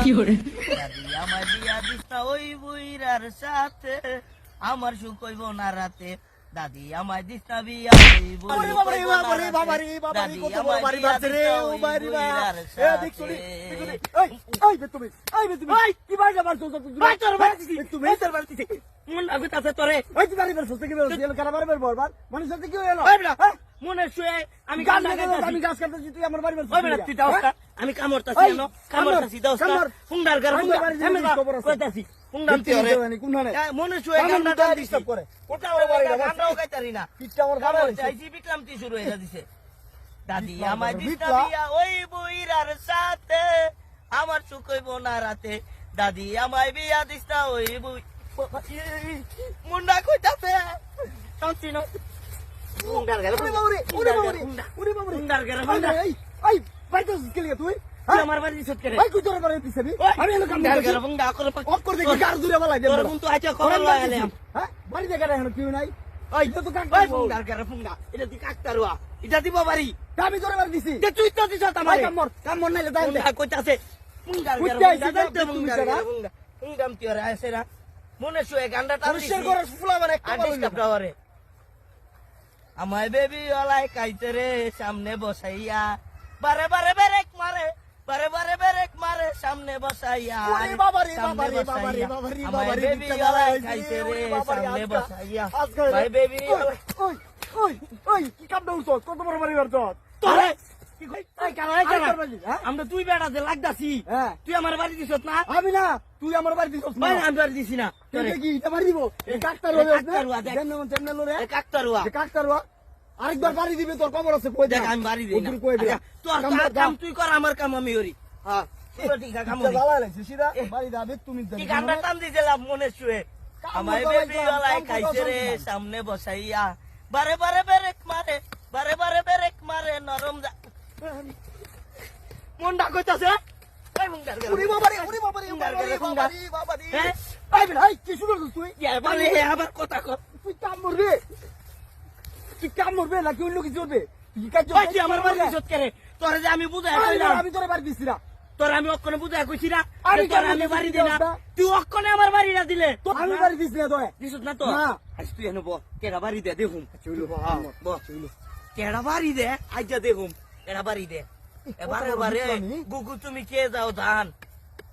দাদি আমায় বিয়া দিস না ওই বুইরার সাথে, আমার সুখ হইব না রাতে। দাদি আমায় দিস না বিয়া ওই বুইরার মনে শুয়ে আমি গাছ কাটতেছি, তুই আমার বাড়ি আমি কামড়তাছি ফুন্ডার কইতাছি মনে শুয়ে ডিস্টার্ব করে গান্ডাও খাইতারি না চাইছি বিক্রান্তি শুরু হয়ে দিছে। দাদি আমায় দিস না বিয়া ওই বুইরার সাথে, আমার সুখ হইব না রাতে। দাদি আমায় বিয়া দিস না ওই বুই মুন্ডা কইতাছে শান্তি না আমার বাড়ি এটা দিব বাড়ি আমি তোর বাড়ি দিছি তুই তো দিছ কামড় নাইলে কইতাছে মনে শুয়ে গান্ডাটা আমায় বেবি ওলাই কাইতে রে সামনে বসাইয়া, বারে বারে বেরেক মারে, বারে বারে বেরেক মারে সামনে বসাইয়া। আমায় বেবি ওলাই কাইতে রে সামনে বসাইয়া, ভাই বেবি কি কাম দাও কত বড় বাড়ি বের তোরে আমরা তুই বেড়া যে লাগতাছি, তুই আমার বাড়ি দিছ না? আমি না, তুই আমার বাড়ি দিছ না? আমি বাড়ি দিছি না। আরেকবার বাড়ি দিবে তোর খবর আছে, কই দেখ আমি বাড়ি দিই না। তোর কাম তুই কর, আমার কাম আমি করি। হ্যাঁ ঠিক আছে, কাম জ্বালা লাগছে সিধা বাড়ি দাবে তুমি কি গান্ডা টান দিছিলাম মনে শুয়ে। আমায় বেবি ওলাই খাইছে রে সামনে বসাইয়া, বারে বারে বেরেক মারে, বারে বারে বেরেক মারে নরম মনটা কইতাছে আবার কথা কর। তুই কাম মরবে, তুই কাম মরবে নাকি অন্য কিছু হবে? আমার বাড়ি করে তোর যে আমি বুঝাই আমি তোর বাড়ি দিছি না, তোর আমি অক্ষণে বুঝাই কইছি না আমি বাড়ি দিই না, তুই অক্ষণে আমার বাড়ি না দিলে আমি বাড়ি দিছি না। তোর দিস না তো তুই এনে কেডা বাড়ি দে দেখুন, কেডা বাড়ি দে আইজা দেখুন, কেডা বাড়ি দে এবারে এবারে গুগু তুমি কে যাও ধান,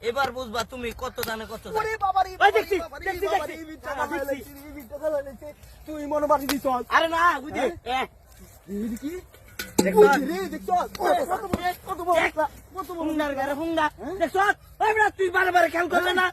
এবার বুঝবা তুমি কত জানে কত তুই মনে বাড়ি দিছ। আরে না বুঝি কি তুই বারে বারে খেয়াল করলে না।